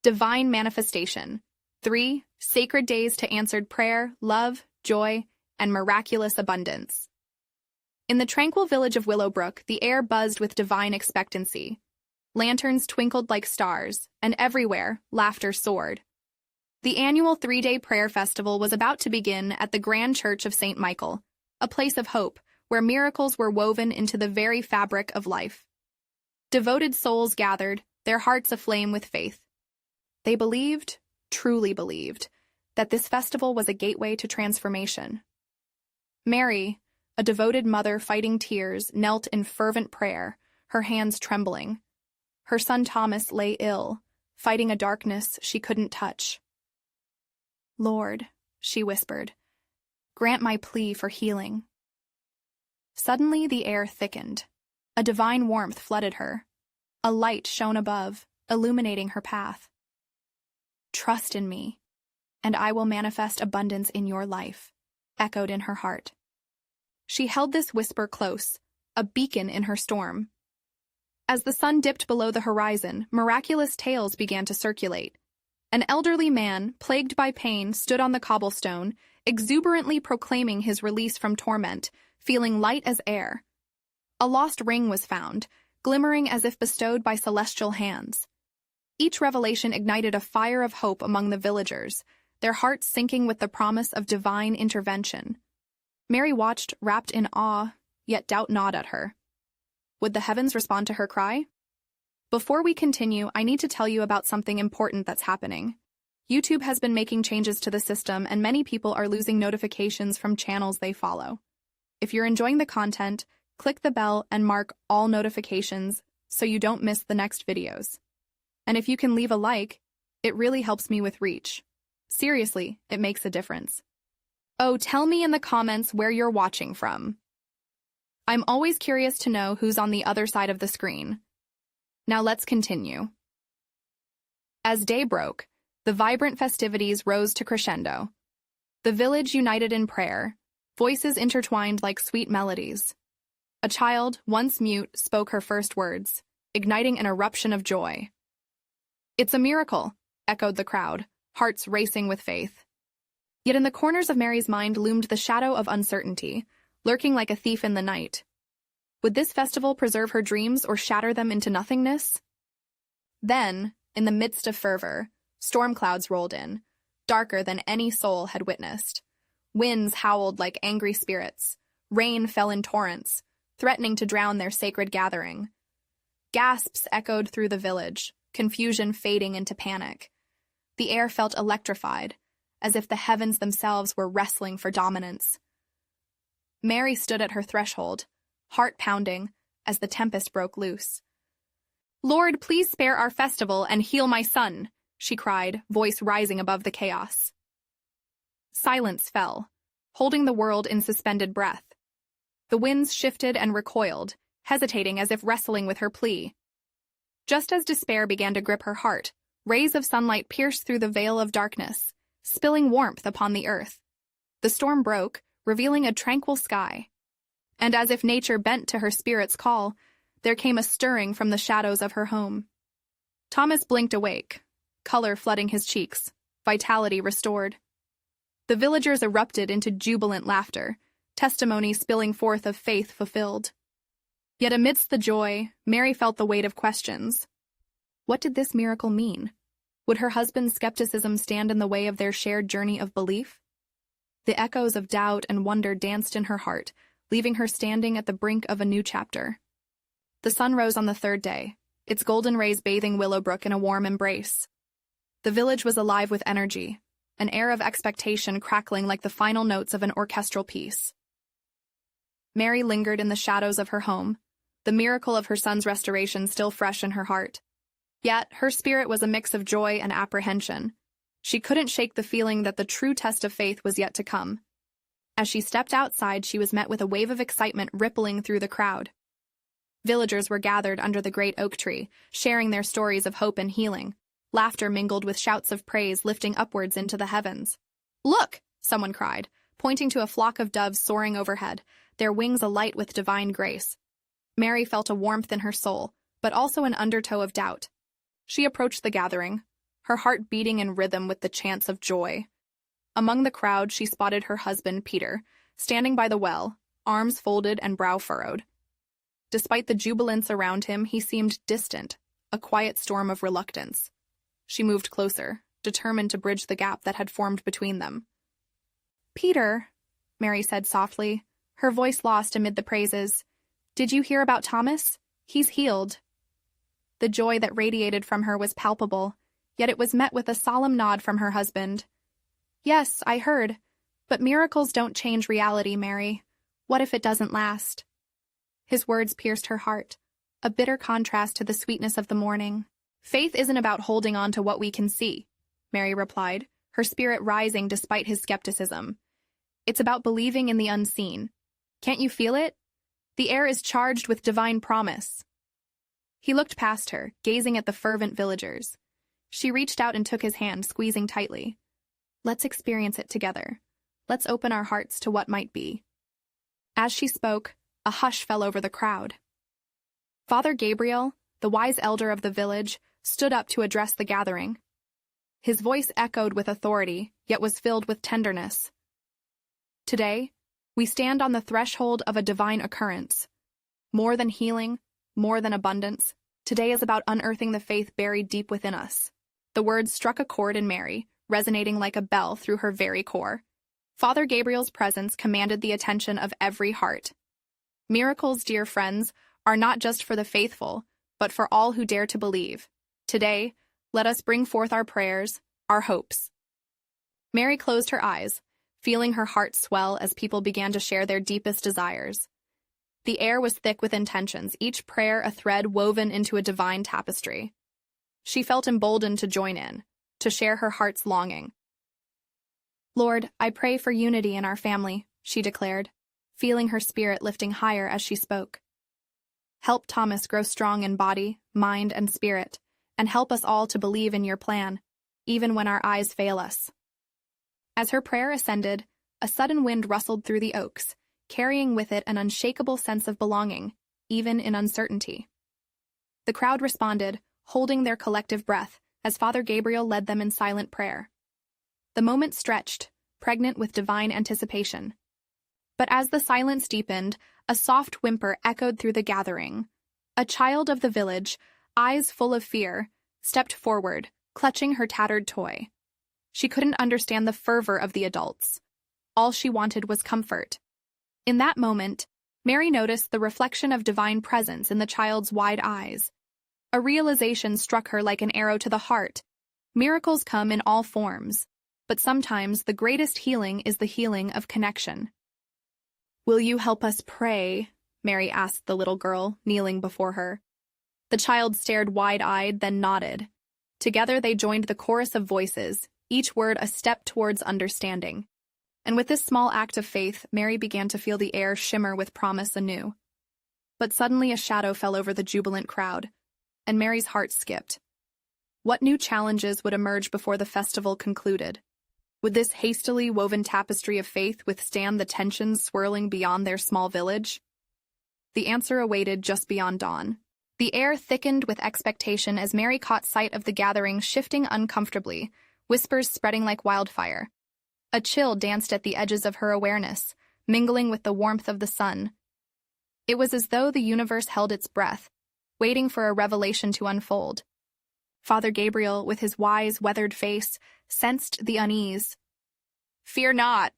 divine manifestation. 3. Sacred days to answered prayer, love, joy, and miraculous abundance. In the tranquil village of Willowbrook, the air buzzed with divine expectancy. Lanterns twinkled like stars, and everywhere, laughter soared. The annual 3-day prayer festival was about to begin at the Grand Church of St. Michael, a place of hope where miracles were woven into the very fabric of life. Devoted souls gathered, their hearts aflame with faith. They believed, truly believed, that this festival was a gateway to transformation. Mary, a devoted mother fighting tears, knelt in fervent prayer, her hands trembling. Her son Thomas lay ill, fighting a darkness she couldn't touch. "Lord," she whispered, "grant my plea for healing." Suddenly the air thickened. A divine warmth flooded her. A light shone above, illuminating her path. "Trust in me, and I will manifest abundance in your life," echoed in her heart. She held this whisper close, a beacon in her storm. As the sun dipped below the horizon, miraculous tales began to circulate. An elderly man, plagued by pain, stood on the cobblestone, exuberantly proclaiming his release from torment, feeling light as air. A lost ring was found, glimmering as if bestowed by celestial hands. Each revelation ignited a fire of hope among the villagers, their hearts sinking with the promise of divine intervention. Mary watched, wrapped in awe, yet doubt gnawed at her. Would the heavens respond to her cry? Before we continue, I need to tell you about something important that's happening. YouTube has been making changes to the system, and many people are losing notifications from channels they follow. If you're enjoying the content, click the bell and mark all notifications so you don't miss the next videos. And if you can leave a like, it really helps me with reach. Seriously, it makes a difference. Oh, tell me in the comments where you're watching from. I'm always curious to know who's on the other side of the screen. Now let's continue. As day broke, the vibrant festivities rose to crescendo. The village united in prayer, voices intertwined like sweet melodies. A child, once mute, spoke her first words, igniting an eruption of joy. "It's a miracle," echoed the crowd, hearts racing with faith. Yet in the corners of Mary's mind loomed the shadow of uncertainty, lurking like a thief in the night. Would this festival preserve her dreams or shatter them into nothingness? Then, in the midst of fervor, storm clouds rolled in, darker than any soul had witnessed. Winds howled like angry spirits. Rain fell in torrents, threatening to drown their sacred gathering. Gasps echoed through the village, confusion fading into panic. The air felt electrified, as if the heavens themselves were wrestling for dominance. Mary stood at her threshold, heart pounding, as the tempest broke loose. "Lord, please spare our festival and heal my son," she cried, voice rising above the chaos. Silence fell, holding the world in suspended breath. The winds shifted and recoiled, hesitating as if wrestling with her plea. Just as despair began to grip her heart, rays of sunlight pierced through the veil of darkness, spilling warmth upon the earth. The storm broke, revealing a tranquil sky. And as if nature bent to her spirit's call, there came a stirring from the shadows of her home. Thomas blinked awake, color flooding his cheeks, vitality restored. The villagers erupted into jubilant laughter, testimony spilling forth of faith fulfilled. Yet amidst the joy, Mary felt the weight of questions. What did this miracle mean? Would her husband's skepticism stand in the way of their shared journey of belief? The echoes of doubt and wonder danced in her heart, leaving her standing at the brink of a new chapter. The sun rose on the third day, its golden rays bathing Willowbrook in a warm embrace. The village was alive with energy, an air of expectation crackling like the final notes of an orchestral piece. Mary lingered in the shadows of her home, the miracle of her son's restoration still fresh in her heart. Yet, her spirit was a mix of joy and apprehension. She couldn't shake the feeling that the true test of faith was yet to come. As she stepped outside, she was met with a wave of excitement rippling through the crowd. Villagers were gathered under the great oak tree, sharing their stories of hope and healing. Laughter mingled with shouts of praise lifting upwards into the heavens. "Look!" someone cried, pointing to a flock of doves soaring overhead, their wings alight with divine grace. Mary felt a warmth in her soul, but also an undertow of doubt. She approached the gathering, her heart beating in rhythm with the chants of joy. Among the crowd, she spotted her husband, Peter, standing by the well, arms folded and brow furrowed. Despite the jubilance around him, he seemed distant, a quiet storm of reluctance. She moved closer, determined to bridge the gap that had formed between them. "Peter," Mary said softly, her voice lost amid the praises, "did you hear about Thomas? He's healed." The joy that radiated from her was palpable, yet it was met with a solemn nod from her husband. "Yes, I heard. But miracles don't change reality, Mary. What if it doesn't last?" His words pierced her heart, a bitter contrast to the sweetness of the morning. "Faith isn't about holding on to what we can see," Mary replied, her spirit rising despite his skepticism. "It's about believing in the unseen. Can't you feel it? The air is charged with divine promise." He looked past her, gazing at the fervent villagers. She reached out and took his hand, squeezing tightly. "Let's experience it together. Let's open our hearts to what might be." As she spoke, a hush fell over the crowd. Father Gabriel, the wise elder of the village, stood up to address the gathering. His voice echoed with authority, yet was filled with tenderness. "Today, we stand on the threshold of a divine occurrence. More than healing, more than abundance, today is about unearthing the faith buried deep within us." The words struck a chord in Mary, resonating like a bell through her very core. Father Gabriel's presence commanded the attention of every heart. Miracles, dear friends, are not just for the faithful, but for all who dare to believe. Today, let us bring forth our prayers, our hopes. Mary closed her eyes, feeling her heart swell as people began to share their deepest desires. The air was thick with intentions, each prayer a thread woven into a divine tapestry. She felt emboldened to join in, to share her heart's longing. "Lord, I pray for unity in our family," she declared, feeling her spirit lifting higher as she spoke. "Help Thomas grow strong in body, mind, and spirit, and help us all to believe in your plan, even when our eyes fail us." As her prayer ascended, a sudden wind rustled through the oaks, carrying with it an unshakable sense of belonging, even in uncertainty. The crowd responded, holding their collective breath, as Father Gabriel led them in silent prayer. The moment stretched, pregnant with divine anticipation. But as the silence deepened, a soft whimper echoed through the gathering. A child of the village, eyes full of fear, stepped forward, clutching her tattered toy. She couldn't understand the fervor of the adults. All she wanted was comfort. In that moment, Mary noticed the reflection of divine presence in the child's wide eyes. A realization struck her like an arrow to the heart. Miracles come in all forms, but sometimes the greatest healing is the healing of connection. "Will you help us pray?" Mary asked the little girl, kneeling before her. The child stared wide-eyed, then nodded. Together they joined the chorus of voices, each word a step towards understanding. And with this small act of faith, Mary began to feel the air shimmer with promise anew. But suddenly a shadow fell over the jubilant crowd, and Mary's heart skipped. What new challenges would emerge before the festival concluded? Would this hastily woven tapestry of faith withstand the tensions swirling beyond their small village? The answer awaited just beyond dawn. The air thickened with expectation as Mary caught sight of the gathering shifting uncomfortably, whispers spreading like wildfire. A chill danced at the edges of her awareness, mingling with the warmth of the sun. It was as though the universe held its breath, waiting for a revelation to unfold. Father Gabriel, with his wise, weathered face, sensed the unease. "Fear not,"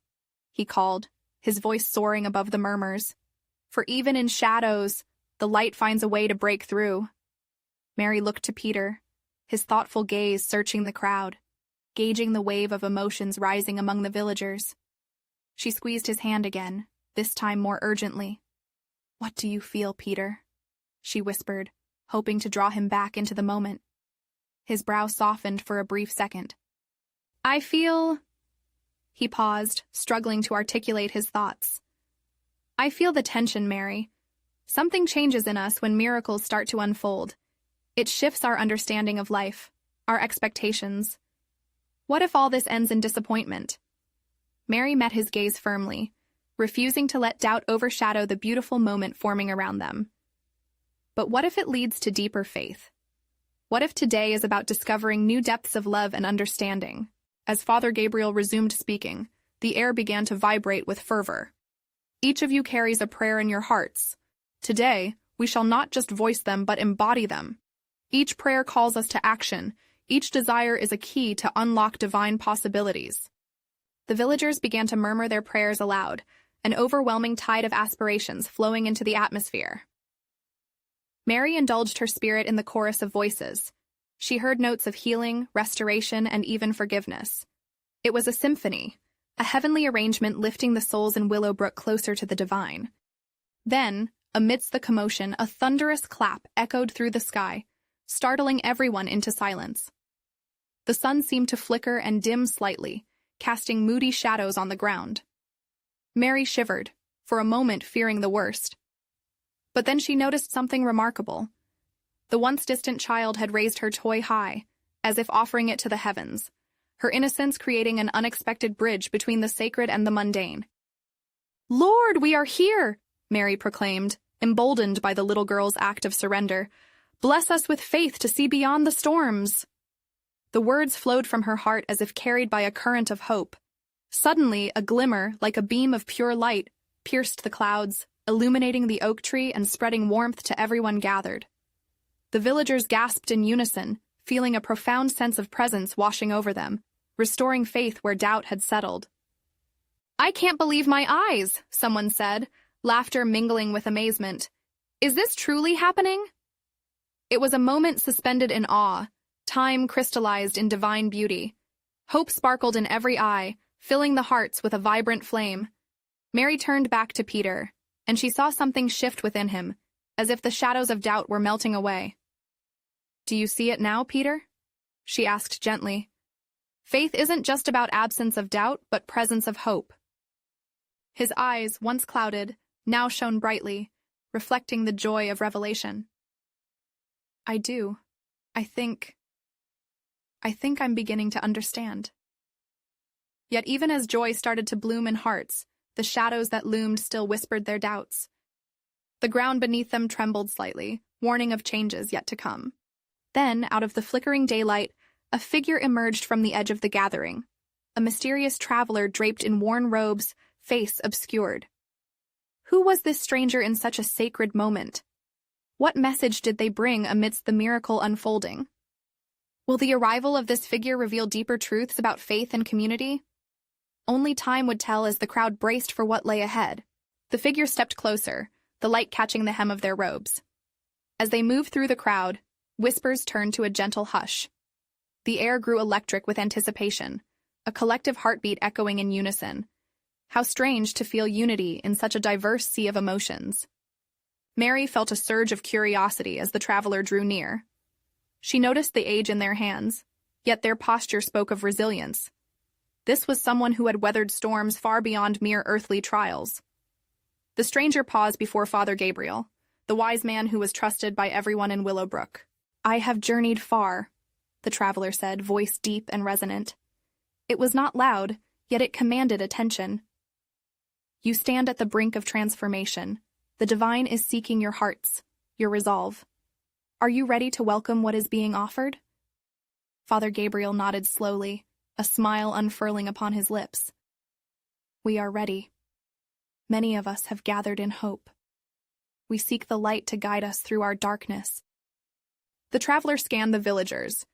he called, his voice soaring above the murmurs. "For even in shadows, the light finds a way to break through." Mary looked to Peter, his thoughtful gaze searching the crowd, gauging the wave of emotions rising among the villagers. She squeezed his hand again, this time more urgently. "What do you feel, Peter?" she whispered, hoping to draw him back into the moment. His brow softened for a brief second. "I feel—" He paused, struggling to articulate his thoughts. "I feel the tension, Mary. Something changes in us when miracles start to unfold. It shifts our understanding of life, our expectations. What if all this ends in disappointment?" Mary met his gaze firmly, refusing to let doubt overshadow the beautiful moment forming around them. "But what if it leads to deeper faith? What if today is about discovering new depths of love and understanding? As Father Gabriel resumed speaking, the air began to vibrate with fervor. Each of you carries a prayer in your hearts. Today, we shall not just voice them but embody them. Each prayer calls us to action. Each desire is a key to unlock divine possibilities. The villagers began to murmur their prayers aloud, an overwhelming tide of aspirations flowing into the atmosphere. Mary indulged her spirit in the chorus of voices. She heard notes of healing, restoration, and even forgiveness. It was a symphony, a heavenly arrangement lifting the souls in Willowbrook closer to the divine. Then, amidst the commotion, a thunderous clap echoed through the sky, startling everyone into silence. The sun seemed to flicker and dim slightly, casting moody shadows on the ground. Mary shivered, for a moment fearing the worst. But then she noticed something remarkable. The once distant child had raised her toy high, as if offering it to the heavens, her innocence creating an unexpected bridge between the sacred and the mundane. "Lord, we are here!" Mary proclaimed, emboldened by the little girl's act of surrender. "Bless us with faith to see beyond the storms." The words flowed from her heart as if carried by a current of hope. Suddenly, a glimmer, like a beam of pure light, pierced the clouds, illuminating the oak tree and spreading warmth to everyone gathered. The villagers gasped in unison, feeling a profound sense of presence washing over them, restoring faith where doubt had settled. "I can't believe my eyes," someone said, laughter mingling with amazement. "Is this truly happening?" It was a moment suspended in awe, time crystallized in divine beauty. Hope sparkled in every eye, filling the hearts with a vibrant flame. Mary turned back to Peter, and she saw something shift within him, as if the shadows of doubt were melting away. "Do you see it now, Peter?" she asked gently. "Faith isn't just about absence of doubt, but presence of hope." His eyes, once clouded, now shone brightly, reflecting the joy of revelation. "I do. I think I'm beginning to understand." Yet even as joy started to bloom in hearts, the shadows that loomed still whispered their doubts. The ground beneath them trembled slightly, warning of changes yet to come. Then, out of the flickering daylight, a figure emerged from the edge of the gathering, a mysterious traveler draped in worn robes, face obscured. Who was this stranger in such a sacred moment? What message did they bring amidst the miracle unfolding? Will the arrival of this figure reveal deeper truths about faith and community? Only time would tell as the crowd braced for what lay ahead. The figure stepped closer, the light catching the hem of their robes. As they moved through the crowd, whispers turned to a gentle hush. The air grew electric with anticipation, a collective heartbeat echoing in unison. How strange to feel unity in such a diverse sea of emotions. Mary felt a surge of curiosity as the traveler drew near. She noticed the age in their hands, yet their posture spoke of resilience. This was someone who had weathered storms far beyond mere earthly trials. The stranger paused before Father Gabriel, the wise man who was trusted by everyone in Willowbrook. "I have journeyed far," the traveler said, voice deep and resonant. It was not loud, yet it commanded attention. "You stand at the brink of transformation. The divine is seeking your hearts, your resolve. Are you ready to welcome what is being offered?" Father Gabriel nodded slowly, a smile unfurling upon his lips. "We are ready. Many of us have gathered in hope. We seek the light to guide us through our darkness." The traveler scanned the villagers,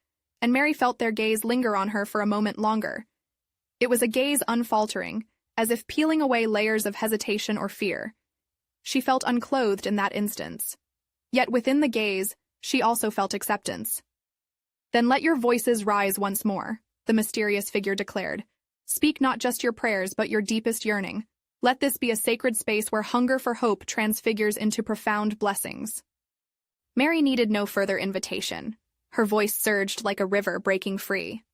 and Mary felt their gaze linger on her for a moment longer. It was a gaze unfaltering, as if peeling away layers of hesitation or fear. She felt unclothed in that instance. Yet within the gaze, she also felt acceptance. "Then let your voices rise once more," the mysterious figure declared. "Speak not just your prayers, but your deepest yearning. Let this be a sacred space where hunger for hope transfigures into profound blessings." Mary needed no further invitation. Her voice surged like a river breaking free.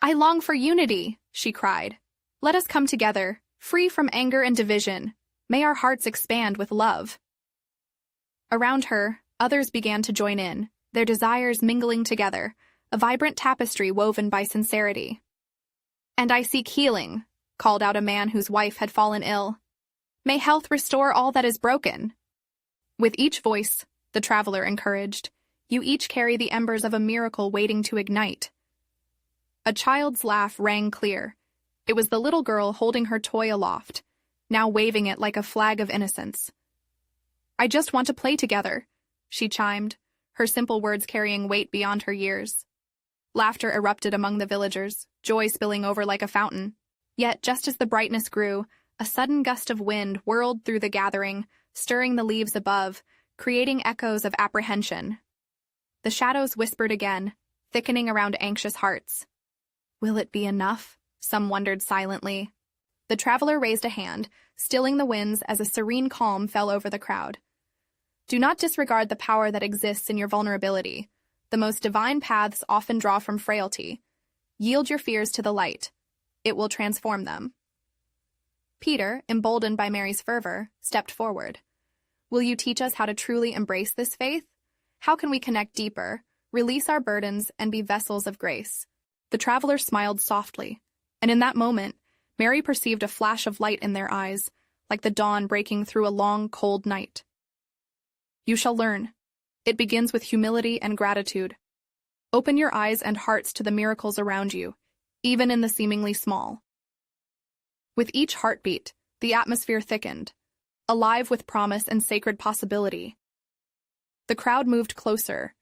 "I long for unity," she cried. "Let us come together, free from anger and division. May our hearts expand with love." Around her, others began to join in, their desires mingling together, a vibrant tapestry woven by sincerity. "And I seek healing," called out a man whose wife had fallen ill. "May health restore all that is broken." With each voice, the traveler encouraged, You each carry the embers of a miracle waiting to ignite. A child's laugh rang clear. It was the little girl holding her toy aloft, now waving it like a flag of innocence. "I just want to play together," she chimed, her simple words carrying weight beyond her years. Laughter erupted among the villagers, joy spilling over like a fountain. Yet, just as the brightness grew, a sudden gust of wind whirled through the gathering, stirring the leaves above, creating echoes of apprehension. The shadows whispered again, thickening around anxious hearts. "Will it be enough?" some wondered silently. The traveler raised a hand, stilling the winds as a serene calm fell over the crowd. "Do not disregard the power that exists in your vulnerability. The most divine paths often draw from frailty. Yield your fears to the light. It will transform them." Peter, emboldened by Mary's fervor, stepped forward. "Will you teach us how to truly embrace this faith? How can we connect deeper, release our burdens, and be vessels of grace?" The traveler smiled softly, and in that moment, Mary perceived a flash of light in their eyes, like the dawn breaking through a long, cold night. "You shall learn. It begins with humility and gratitude. Open your eyes and hearts to the miracles around you, even in the seemingly small." With each heartbeat, the atmosphere thickened, alive with promise and sacred possibility. The crowd moved closer,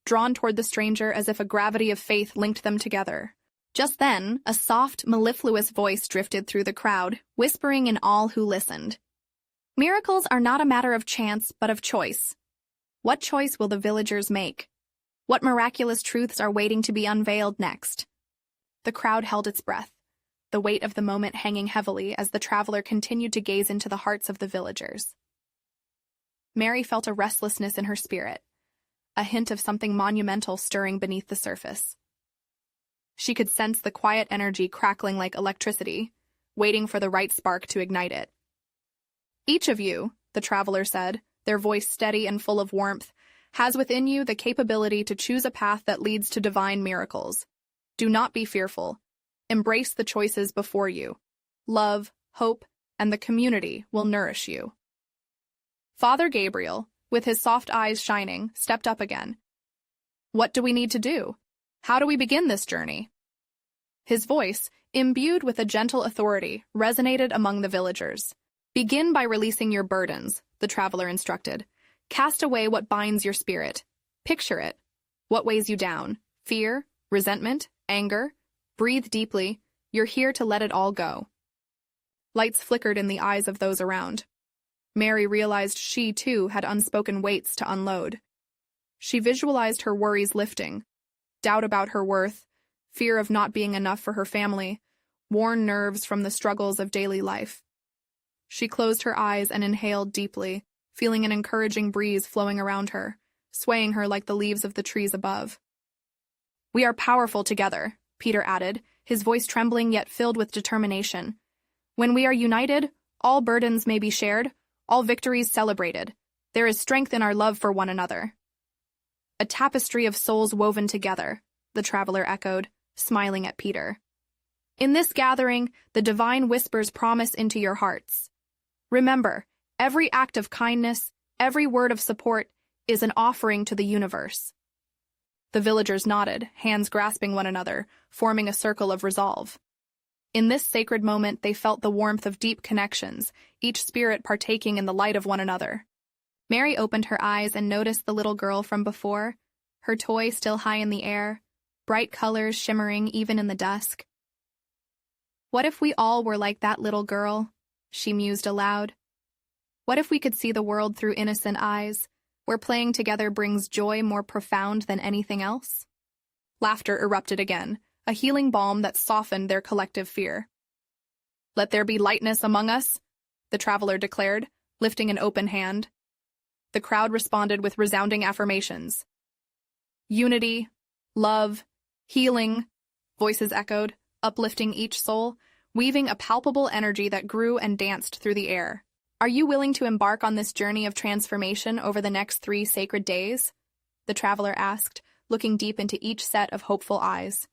drawn toward the stranger as if a gravity of faith linked them together. Just then, a soft, mellifluous voice drifted through the crowd, whispering in all who listened. "Miracles are not a matter of chance, but of choice. What choice will the villagers make? What miraculous truths are waiting to be unveiled next?" The crowd held its breath, the weight of the moment hanging heavily as the traveler continued to gaze into the hearts of the villagers. Mary felt a restlessness in her spirit, a hint of something monumental stirring beneath the surface. She could sense the quiet energy crackling like electricity, waiting for the right spark to ignite it. "Each of you," the traveler said, their voice steady and full of warmth, "has within you the capability to choose a path that leads to divine miracles. Do not be fearful. Embrace the choices before you. Love, hope, and the community will nourish you." Father Gabriel, with his soft eyes shining, stepped up again. "What do we need to do? How do we begin this journey?" His voice, imbued with a gentle authority, resonated among the villagers. "Begin by releasing your burdens," the traveler instructed. "Cast away what binds your spirit. Picture it. What weighs you down? Fear? Resentment? Anger? Breathe deeply. You're here to let it all go." Lights flickered in the eyes of those around. Mary realized she, too, had unspoken weights to unload. She visualized her worries lifting, doubt about her worth, fear of not being enough for her family, worn nerves from the struggles of daily life. She closed her eyes and inhaled deeply, feeling an encouraging breeze flowing around her, swaying her like the leaves of the trees above. "We are powerful together," Peter added, his voice trembling yet filled with determination. "When we are united, all burdens may be shared, all victories celebrated. There is strength in our love for one another." "A tapestry of souls woven together," the traveler echoed, smiling at Peter. "In this gathering, the divine whispers promise into your hearts. Remember, every act of kindness, every word of support, is an offering to the universe." The villagers nodded, hands grasping one another, forming a circle of resolve. In this sacred moment, they felt the warmth of deep connections, each spirit partaking in the light of one another. Mary opened her eyes and noticed the little girl from before, her toy still high in the air, bright colors shimmering even in the dusk. "What if we all were like that little girl?" she mused aloud. "What if we could see the world through innocent eyes, where playing together brings joy more profound than anything else?" Laughter erupted again, a healing balm that softened their collective fear. "Let there be lightness among us," the traveler declared, lifting an open hand. The crowd responded with resounding affirmations. "Unity, love, healing," voices echoed, uplifting each soul, weaving a palpable energy that grew and danced through the air. "Are you willing to embark on this journey of transformation over the next 3 sacred days?" the traveler asked, looking deep into each set of hopeful eyes.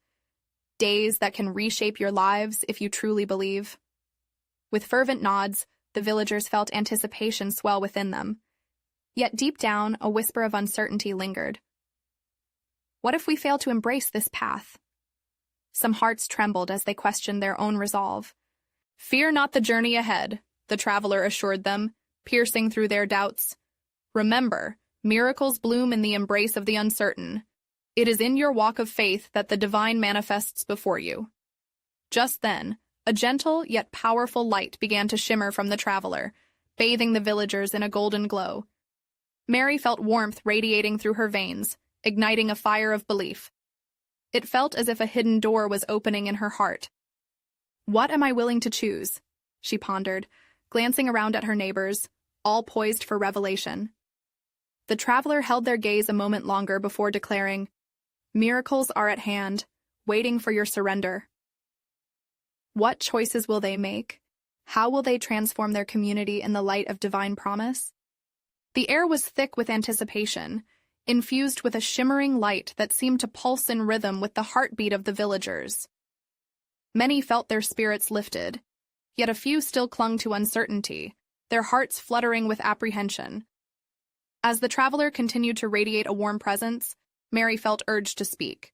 "Days that can reshape your lives if you truly believe." With fervent nods, the villagers felt anticipation swell within them. Yet deep down, a whisper of uncertainty lingered. What if we fail to embrace this path? Some hearts trembled as they questioned their own resolve. Fear not the journey ahead, the traveler assured them, piercing through their doubts. Remember, miracles bloom in the embrace of the uncertain. It is in your walk of faith that the divine manifests before you. Just then, a gentle yet powerful light began to shimmer from the traveler, bathing the villagers in a golden glow. Mary felt warmth radiating through her veins, igniting a fire of belief. It felt as if a hidden door was opening in her heart. What am I willing to choose? She pondered, glancing around at her neighbors, all poised for revelation. The traveler held their gaze a moment longer before declaring, "Miracles are at hand, waiting for your surrender." What choices will they make? How will they transform their community in the light of divine promise? The air was thick with anticipation, infused with a shimmering light that seemed to pulse in rhythm with the heartbeat of the villagers. Many felt their spirits lifted, yet a few still clung to uncertainty, their hearts fluttering with apprehension. As the traveler continued to radiate a warm presence, Mary felt urged to speak.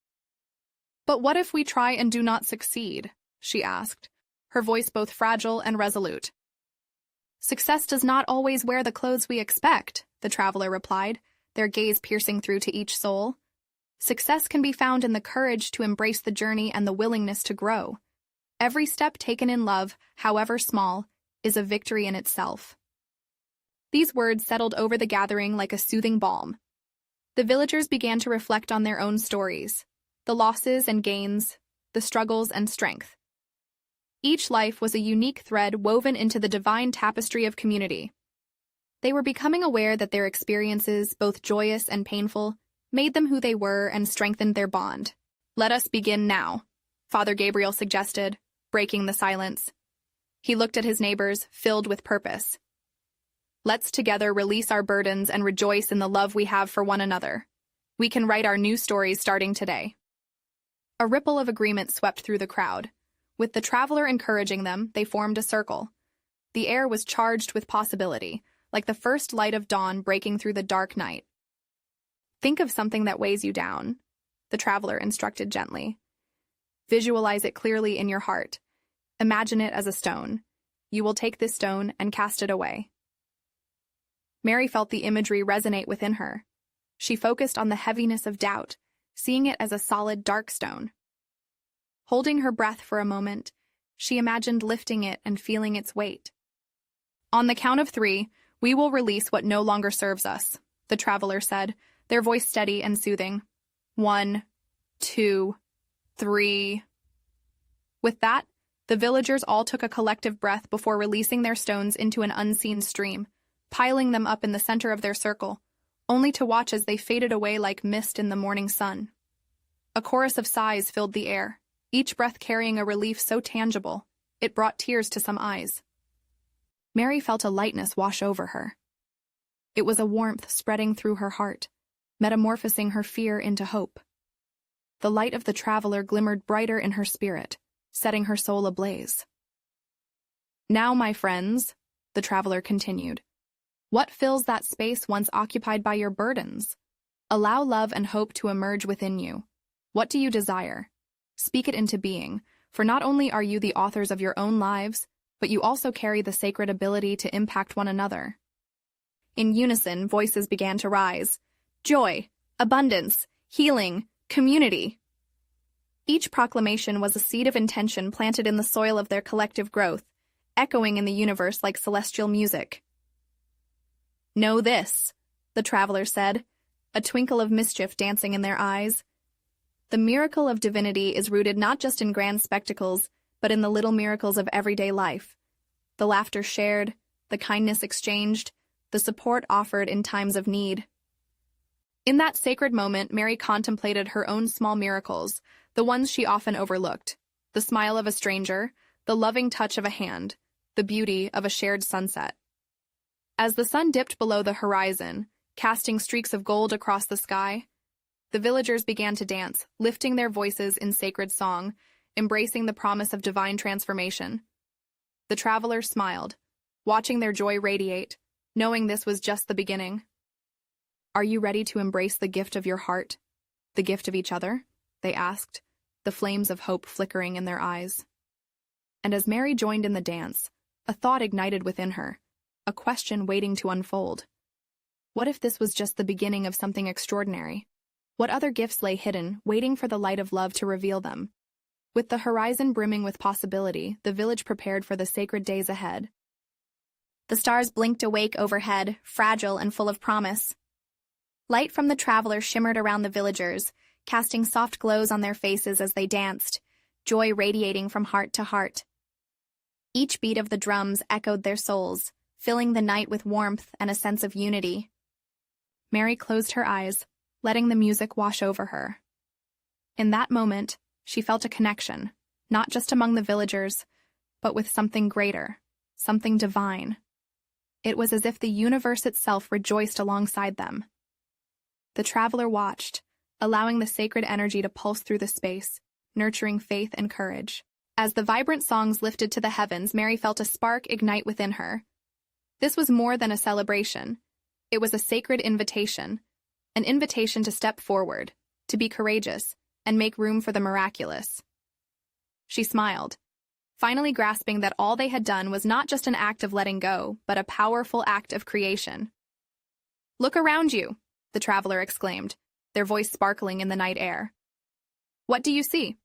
"But what if we try and do not succeed?" she asked, her voice both fragile and resolute. "Success does not always wear the clothes we expect," the traveler replied, their gaze piercing through to each soul. "Success can be found in the courage to embrace the journey and the willingness to grow. Every step taken in love, however small, is a victory in itself." These words settled over the gathering like a soothing balm. The villagers began to reflect on their own stories, the losses and gains, the struggles and strength. Each life was a unique thread woven into the divine tapestry of community. They were becoming aware that their experiences, both joyous and painful, made them who they were and strengthened their bond. "Let us begin now," Father Gabriel suggested, breaking the silence. He looked at his neighbors, filled with purpose. "Let's together release our burdens and rejoice in the love we have for one another. We can write our new stories starting today." A ripple of agreement swept through the crowd. With the traveler encouraging them, they formed a circle. The air was charged with possibility, like the first light of dawn breaking through the dark night. "Think of something that weighs you down," the traveler instructed gently. "Visualize it clearly in your heart. Imagine it as a stone. You will take this stone and cast it away." Mary felt the imagery resonate within her. She focused on the heaviness of doubt, seeing it as a solid, dark stone. Holding her breath for a moment, she imagined lifting it and feeling its weight. "On the count of 3, we will release what no longer serves us," the traveler said, their voice steady and soothing. 1, 2, 3. With that, the villagers all took a collective breath before releasing their stones into an unseen stream, piling them up in the center of their circle, only to watch as they faded away like mist in the morning sun. A chorus of sighs filled the air, each breath carrying a relief so tangible, it brought tears to some eyes. Mary felt a lightness wash over her. It was a warmth spreading through her heart, metamorphosing her fear into hope. The light of the traveler glimmered brighter in her spirit, setting her soul ablaze. "Now, my friends," the traveler continued, "what fills that space once occupied by your burdens? Allow love and hope to emerge within you. What do you desire? Speak it into being, for not only are you the authors of your own lives, but you also carry the sacred ability to impact one another." In unison, voices began to rise. Joy, abundance, healing, community. Each proclamation was a seed of intention planted in the soil of their collective growth, echoing in the universe like celestial music. "Know this," the traveler said, a twinkle of mischief dancing in their eyes. "The miracle of divinity is rooted not just in grand spectacles, but in the little miracles of everyday life. The laughter shared, the kindness exchanged, the support offered in times of need." In that sacred moment, Mary contemplated her own small miracles, the ones she often overlooked: the smile of a stranger, the loving touch of a hand, the beauty of a shared sunset. As the sun dipped below the horizon, casting streaks of gold across the sky, the villagers began to dance, lifting their voices in sacred song, embracing the promise of divine transformation. The traveler smiled, watching their joy radiate, knowing this was just the beginning. "Are you ready to embrace the gift of your heart?" The gift of each other? They asked, the flames of hope flickering in their eyes. And as Mary joined in the dance, a thought ignited within her, a question waiting to unfold. What if this was just the beginning of something extraordinary? What other gifts lay hidden, waiting for the light of love to reveal them? With the horizon brimming with possibility, the village prepared for the sacred days ahead. The stars blinked awake overhead, fragile and full of promise. Light from the traveler shimmered around the villagers, casting soft glows on their faces as they danced, joy radiating from heart to heart. Each beat of the drums echoed their souls, filling the night with warmth and a sense of unity. Mary closed her eyes, letting the music wash over her. In that moment, she felt a connection, not just among the villagers, but with something greater, something divine. It was as if the universe itself rejoiced alongside them. The traveler watched, allowing the sacred energy to pulse through the space, nurturing faith and courage. As the vibrant songs lifted to the heavens, Mary felt a spark ignite within her. This was more than a celebration. It was a sacred invitation, an invitation to step forward, to be courageous, and make room for the miraculous. She smiled, finally grasping that all they had done was not just an act of letting go, but a powerful act of creation. "Look around you," the traveler exclaimed, their voice sparkling in the night air. "What do you see?"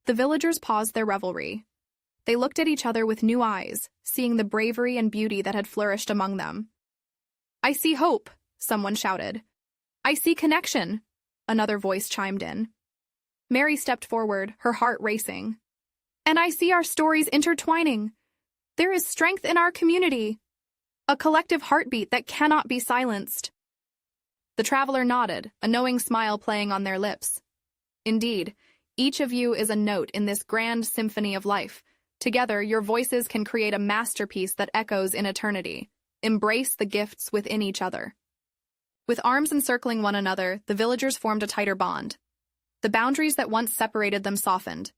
The villagers paused their revelry. They looked at each other with new eyes, seeing the bravery and beauty that had flourished among them. "I see hope," someone shouted. "I see connection," another voice chimed in. Mary stepped forward, her heart racing. "And I see our stories intertwining. There is strength in our community, a collective heartbeat that cannot be silenced." The traveler nodded, a knowing smile playing on their lips. "Indeed, each of you is a note in this grand symphony of life. Together, your voices can create a masterpiece that echoes in eternity. Embrace the gifts within each other." With arms encircling one another, the villagers formed a tighter bond. The boundaries that once separated them softened.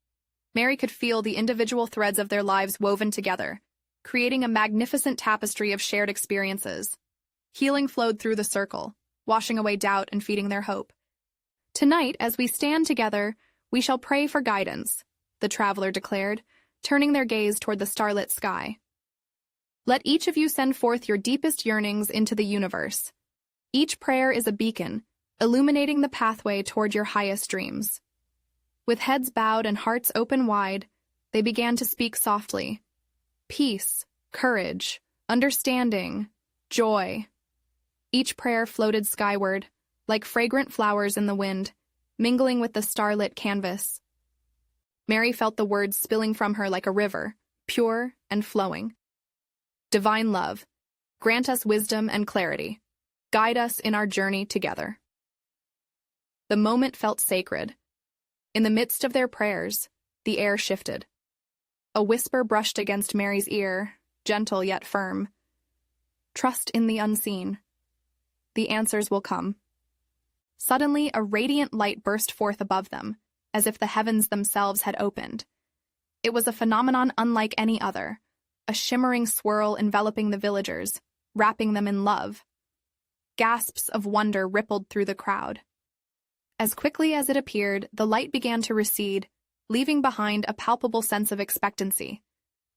Mary could feel the individual threads of their lives woven together, creating a magnificent tapestry of shared experiences. Healing flowed through the circle, washing away doubt and feeding their hope. "Tonight, as we stand together, we shall pray for guidance," the traveler declared, turning their gaze toward the starlit sky. "Let each of you send forth your deepest yearnings into the universe. Each prayer is a beacon, illuminating the pathway toward your highest dreams." With heads bowed and hearts open wide, they began to speak softly. Peace, courage, understanding, joy. Each prayer floated skyward, like fragrant flowers in the wind, mingling with the starlit canvas. Mary felt the words spilling from her like a river, pure and flowing. "Divine love, grant us wisdom and clarity. Guide us in our journey together." The moment felt sacred. In the midst of their prayers, the air shifted. A whisper brushed against Mary's ear, gentle yet firm. "Trust in the unseen. The answers will come." Suddenly, a radiant light burst forth above them, as if the heavens themselves had opened. It was a phenomenon unlike any other, a shimmering swirl enveloping the villagers, wrapping them in love. Gasps of wonder rippled through the crowd. As quickly as it appeared, the light began to recede, leaving behind a palpable sense of expectancy.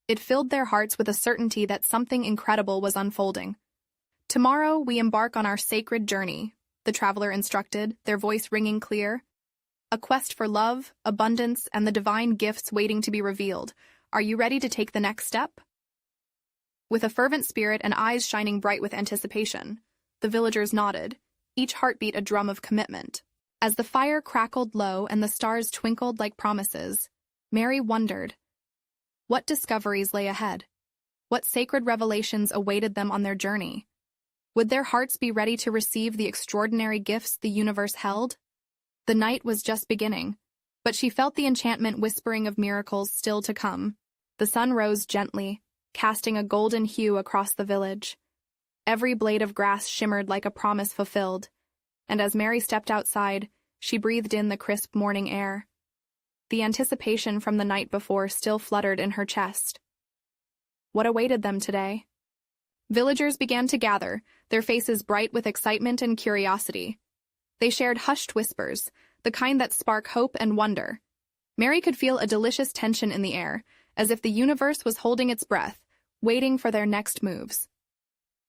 It filled their hearts with a certainty that something incredible was unfolding. "Tomorrow we embark on our sacred journey," the traveler instructed, their voice ringing clear. "A quest for love, abundance, and the divine gifts waiting to be revealed. Are you ready to take the next step?" With a fervent spirit and eyes shining bright with anticipation, the villagers nodded, each heartbeat a drum of commitment. As the fire crackled low and the stars twinkled like promises, Mary wondered, what discoveries lay ahead? What sacred revelations awaited them on their journey? Would their hearts be ready to receive the extraordinary gifts the universe held? The night was just beginning, but she felt the enchantment whispering of miracles still to come. The sun rose gently, casting a golden hue across the village. Every blade of grass shimmered like a promise fulfilled, and as Mary stepped outside, she breathed in the crisp morning air. The anticipation from the night before still fluttered in her chest. What awaited them today? Villagers began to gather, their faces bright with excitement and curiosity. They shared hushed whispers, the kind that spark hope and wonder. Mary could feel a delicious tension in the air, as if the universe was holding its breath, waiting for their next moves.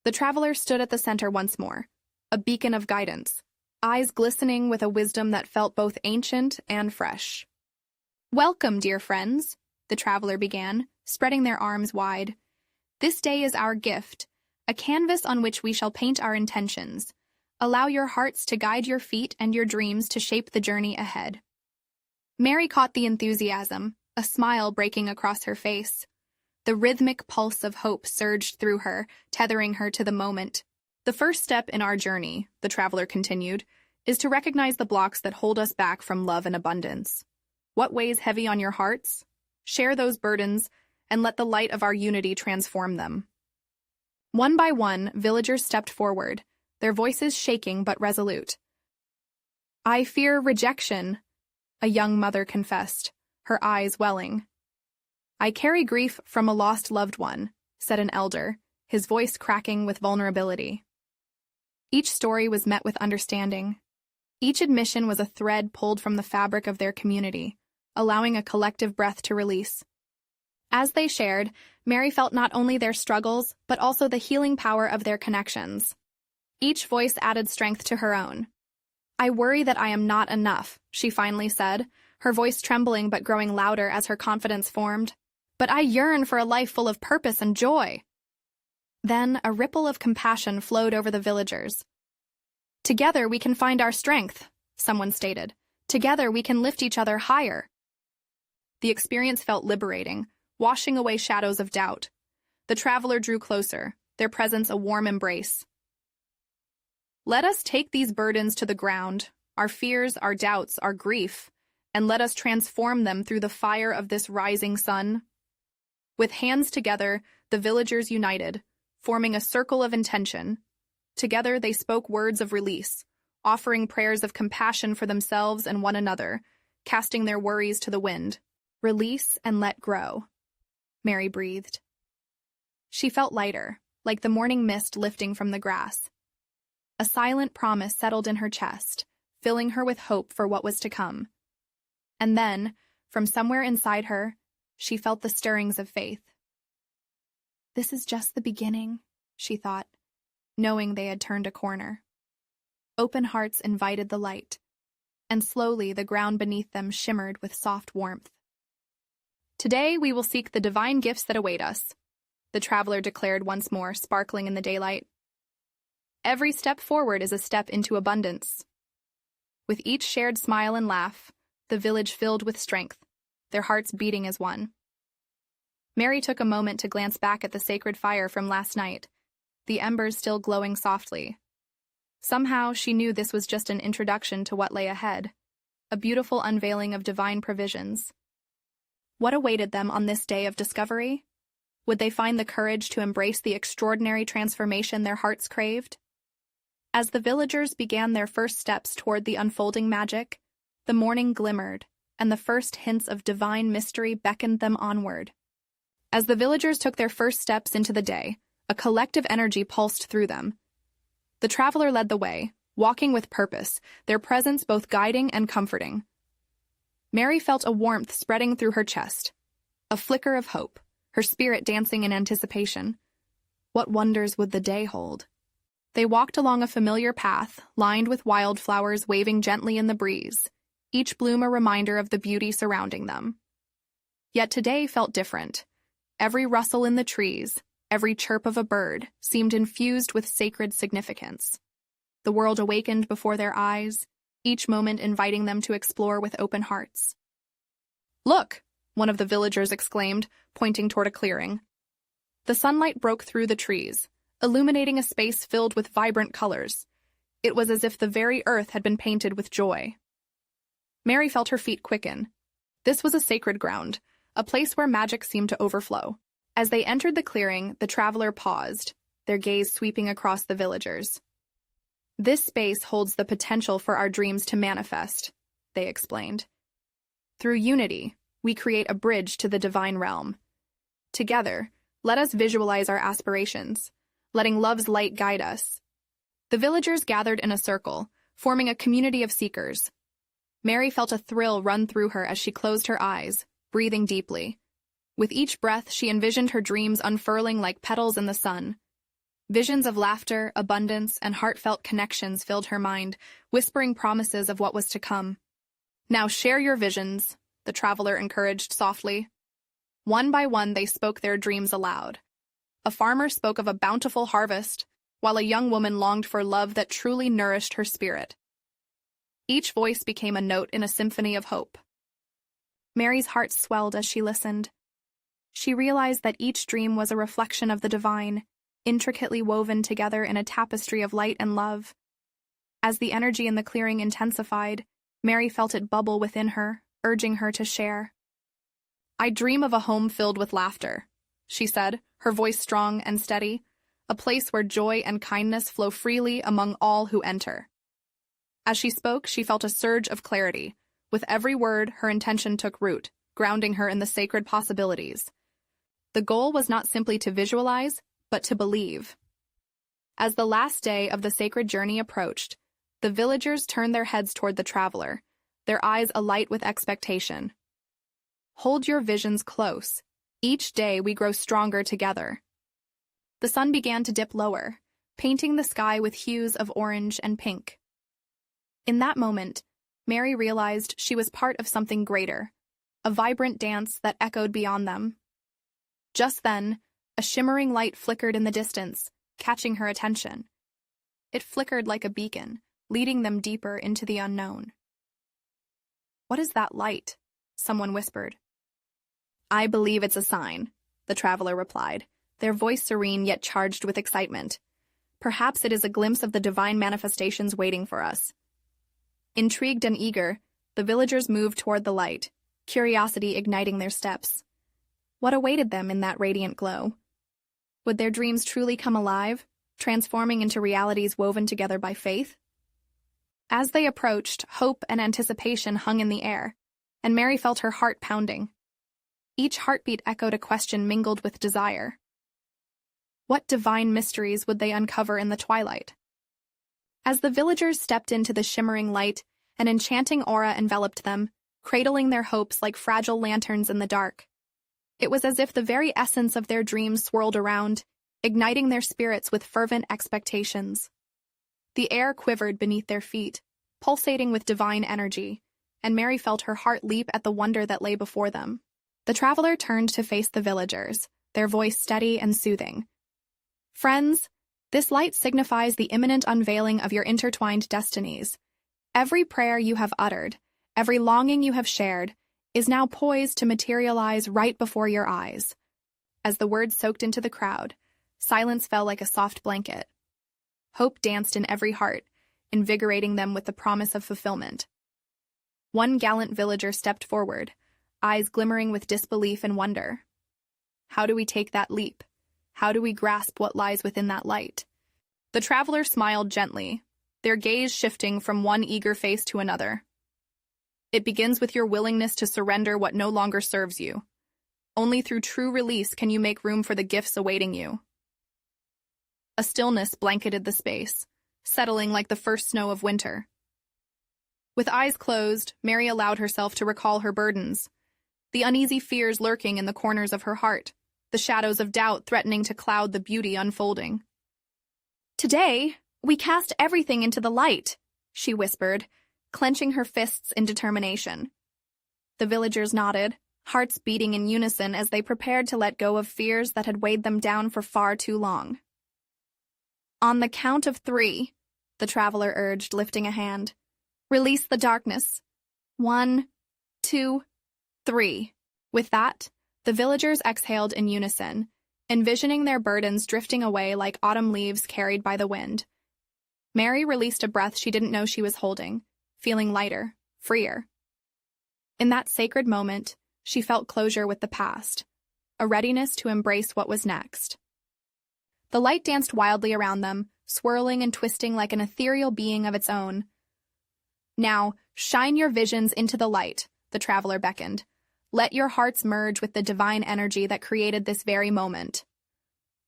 The traveler stood at the center once more, a beacon of guidance, eyes glistening with a wisdom that felt both ancient and fresh. "Welcome, dear friends," the traveler began, spreading their arms wide. "This day is our gift, a canvas on which we shall paint our intentions. Allow your hearts to guide your feet and your dreams to shape the journey ahead." Mary caught the enthusiasm, a smile breaking across her face. The rhythmic pulse of hope surged through her, tethering her to the moment. "The first step in our journey," the traveler continued, "is to recognize the blocks that hold us back from love and abundance. What weighs heavy on your hearts? Share those burdens, and let the light of our unity transform them." One by one, villagers stepped forward, their voices shaking but resolute. "I fear rejection," a young mother confessed, her eyes welling. "I carry grief from a lost loved one," said an elder, his voice cracking with vulnerability. Each story was met with understanding. Each admission was a thread pulled from the fabric of their community, allowing a collective breath to release. As they shared, Mary felt not only their struggles, but also the healing power of their connections. Each voice added strength to her own. "I worry that I am not enough," she finally said, her voice trembling but growing louder as her confidence formed. "But I yearn for a life full of purpose and joy." Then a ripple of compassion flowed over the villagers. "Together we can find our strength," someone stated. "Together we can lift each other higher." The experience felt liberating, washing away shadows of doubt. The traveler drew closer, their presence a warm embrace. "Let us take these burdens to the ground, our fears, our doubts, our grief, and let us transform them through the fire of this rising sun." With hands together, the villagers united, forming a circle of intention. Together they spoke words of release, offering prayers of compassion for themselves and one another, casting their worries to the wind. "Release and let grow," Mary breathed. She felt lighter, like the morning mist lifting from the grass. A silent promise settled in her chest, filling her with hope for what was to come. And then, from somewhere inside her, she felt the stirrings of faith. "This is just the beginning," she thought, knowing they had turned a corner. Open hearts invited the light, and slowly the ground beneath them shimmered with soft warmth. "Today we will seek the divine gifts that await us," the traveler declared once more, sparkling in the daylight. "Every step forward is a step into abundance." With each shared smile and laugh, the village filled with strength, their hearts beating as one. Mary took a moment to glance back at the sacred fire from last night, the embers still glowing softly. Somehow she knew this was just an introduction to what lay ahead, a beautiful unveiling of divine provisions. What awaited them on this day of discovery? Would they find the courage to embrace the extraordinary transformation their hearts craved? As the villagers began their first steps toward the unfolding magic, the morning glimmered, and the first hints of divine mystery beckoned them onward. As the villagers took their first steps into the day, a collective energy pulsed through them. The traveler led the way, walking with purpose, their presence both guiding and comforting. Mary felt a warmth spreading through her chest, a flicker of hope, her spirit dancing in anticipation. What wonders would the day hold? They walked along a familiar path, lined with wildflowers waving gently in the breeze, each bloom a reminder of the beauty surrounding them. Yet today felt different. Every rustle in the trees, every chirp of a bird, seemed infused with sacred significance. The world awakened before their eyes, each moment inviting them to explore with open hearts. "Look!" one of the villagers exclaimed, pointing toward a clearing. The sunlight broke through the trees, illuminating a space filled with vibrant colors. It was as if the very earth had been painted with joy. Mary felt her feet quicken. This was a sacred ground, a place where magic seemed to overflow. As they entered the clearing, the traveler paused, their gaze sweeping across the villagers. "This space holds the potential for our dreams to manifest," they explained. "Through unity, we create a bridge to the divine realm. Together, let us visualize our aspirations, letting love's light guide us." The villagers gathered in a circle, forming a community of seekers. Mary felt a thrill run through her as she closed her eyes, breathing deeply. With each breath, she envisioned her dreams unfurling like petals in the sun. Visions of laughter, abundance, and heartfelt connections filled her mind, whispering promises of what was to come. "Now share your visions," the traveler encouraged softly. One by one, they spoke their dreams aloud. A farmer spoke of a bountiful harvest, while a young woman longed for love that truly nourished her spirit. Each voice became a note in a symphony of hope. Mary's heart swelled as she listened. She realized that each dream was a reflection of the divine, intricately woven together in a tapestry of light and love. As the energy in the clearing intensified, Mary felt it bubble within her, urging her to share. "I dream of a home filled with laughter," she said, her voice strong and steady, "a place where joy and kindness flow freely among all who enter." As she spoke, she felt a surge of clarity. With every word, her intention took root, grounding her in the sacred possibilities. The goal was not simply to visualize, but to believe. As the last day of the sacred journey approached, the villagers turned their heads toward the traveler, their eyes alight with expectation. "Hold your visions close. Each day we grow stronger together." The sun began to dip lower, painting the sky with hues of orange and pink. In that moment, Mary realized she was part of something greater, a vibrant dance that echoed beyond them. Just then, a shimmering light flickered in the distance, catching her attention. It flickered like a beacon, leading them deeper into the unknown. "What is that light?" someone whispered. "I believe it's a sign," the traveler replied, their voice serene yet charged with excitement. "Perhaps it is a glimpse of the divine manifestations waiting for us." Intrigued and eager, the villagers moved toward the light, curiosity igniting their steps. What awaited them in that radiant glow? Would their dreams truly come alive, transforming into realities woven together by faith? As they approached, hope and anticipation hung in the air, and Mary felt her heart pounding. Each heartbeat echoed a question mingled with desire. What divine mysteries would they uncover in the twilight? As the villagers stepped into the shimmering light, an enchanting aura enveloped them, cradling their hopes like fragile lanterns in the dark. It was as if the very essence of their dreams swirled around, igniting their spirits with fervent expectations. The air quivered beneath their feet, pulsating with divine energy, and Mary felt her heart leap at the wonder that lay before them. The traveler turned to face the villagers, their voice steady and soothing. "Friends, this light signifies the imminent unveiling of your intertwined destinies. Every prayer you have uttered, every longing you have shared, is now poised to materialize right before your eyes." As the words soaked into the crowd, silence fell like a soft blanket. Hope danced in every heart, invigorating them with the promise of fulfillment. One gallant villager stepped forward, eyes glimmering with disbelief and wonder. How do we take that leap? How do we grasp what lies within that light? The traveler smiled gently, their gaze shifting from one eager face to another. "It begins with your willingness to surrender what no longer serves you. Only through true release can you make room for the gifts awaiting you." A stillness blanketed the space, settling like the first snow of winter. With eyes closed, Mary allowed herself to recall her burdens, the uneasy fears lurking in the corners of her heart, the shadows of doubt threatening to cloud the beauty unfolding. "Today, we cast everything into the light," she whispered, clenching her fists in determination. The villagers nodded, hearts beating in unison as they prepared to let go of fears that had weighed them down for far too long. "On the count of 3, the traveler urged, lifting a hand. "Release the darkness. 1, 2, 3. With that, the villagers exhaled in unison, envisioning their burdens drifting away like autumn leaves carried by the wind. Mary released a breath she didn't know she was holding, feeling lighter, freer. In that sacred moment, she felt closure with the past, a readiness to embrace what was next. The light danced wildly around them, swirling and twisting like an ethereal being of its own. "Now, shine your visions into the light," the traveler beckoned. "Let your hearts merge with the divine energy that created this very moment."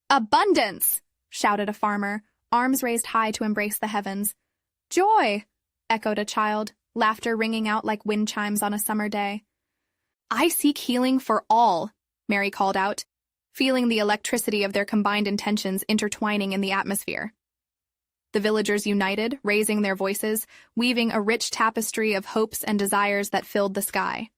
"Abundance!" shouted a farmer, arms raised high to embrace the heavens. "Joy!" echoed a child, laughter ringing out like wind chimes on a summer day. I seek healing for all, Mary called out, feeling the electricity of their combined intentions intertwining in the atmosphere. The villagers united, raising their voices, weaving a rich tapestry of hopes and desires that filled the sky.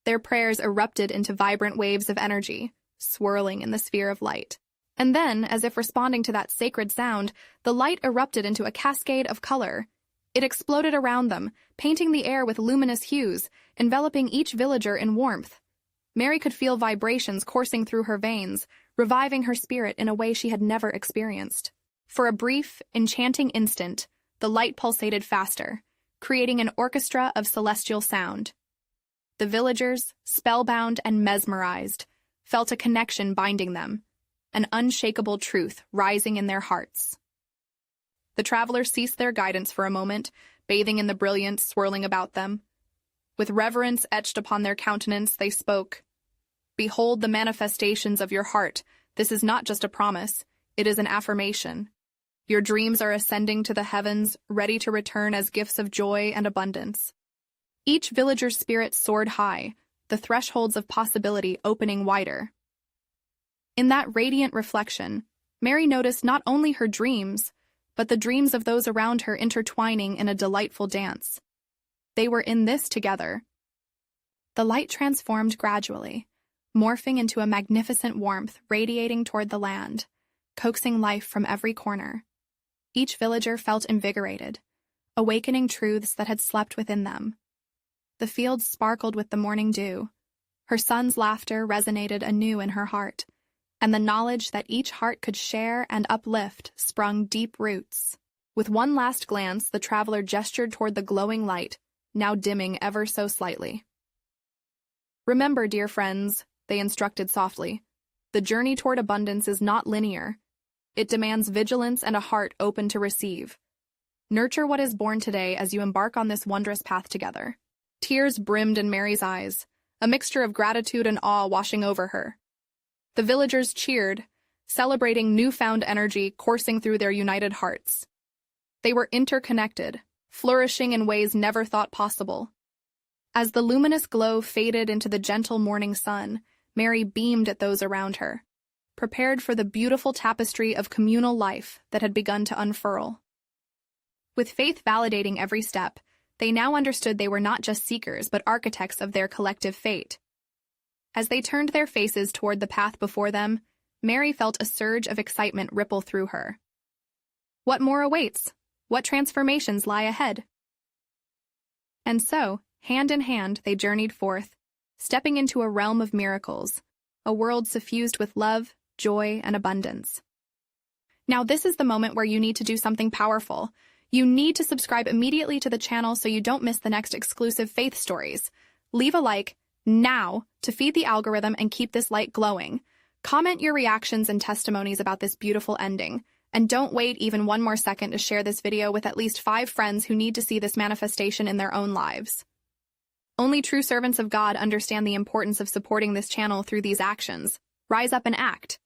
Their prayers erupted into vibrant waves of energy, swirling in the sphere of light. And then, as if responding to that sacred sound, the light erupted into a cascade of color. It exploded around them, painting the air with luminous hues, enveloping each villager in warmth. Mary could feel vibrations coursing through her veins, reviving her spirit in a way she had never experienced. For a brief, enchanting instant, the light pulsated faster, creating an orchestra of celestial sound. The villagers, spellbound and mesmerized, felt a connection binding them, an unshakable truth rising in their hearts. The travelers ceased their guidance for a moment, bathing in the brilliance swirling about them. With reverence etched upon their countenance, they spoke. Behold the manifestations of your heart. This is not just a promise, it is an affirmation. Your dreams are ascending to the heavens, ready to return as gifts of joy and abundance. Each villager's spirit soared high, the thresholds of possibility opening wider. In that radiant reflection, Mary noticed not only her dreams, but the dreams of those around her intertwining in a delightful dance. They were in this together. The light transformed gradually, morphing into a magnificent warmth radiating toward the land, coaxing life from every corner. Each villager felt invigorated, awakening truths that had slept within them. The fields sparkled with the morning dew. Her son's laughter resonated anew in her heart, and the knowledge that each heart could share and uplift sprung deep roots. With one last glance, the traveler gestured toward the glowing light, now dimming ever so slightly. Remember, dear friends, they instructed softly, the journey toward abundance is not linear. It demands vigilance and a heart open to receive. Nurture what is born today as you embark on this wondrous path together. Tears brimmed in Mary's eyes, a mixture of gratitude and awe washing over her. The villagers cheered, celebrating newfound energy coursing through their united hearts. They were interconnected, flourishing in ways never thought possible. As the luminous glow faded into the gentle morning sun, Mary beamed at those around her, prepared for the beautiful tapestry of communal life that had begun to unfurl. With faith validating every step, they now understood they were not just seekers but architects of their collective fate. As they turned their faces toward the path before them, Mary felt a surge of excitement ripple through her. What more awaits? What transformations lie ahead? And so, hand in hand, they journeyed forth, stepping into a realm of miracles, a world suffused with love, joy, and abundance. Now this is the moment where you need to do something powerful. You need to subscribe immediately to the channel so you don't miss the next exclusive faith stories. Leave a like now to feed the algorithm and keep this light glowing. Comment your reactions and testimonies about this beautiful ending. And don't wait even one more second to share this video with at least 5 friends who need to see this manifestation in their own lives. Only true servants of God understand the importance of supporting this channel through these actions. Rise up and act.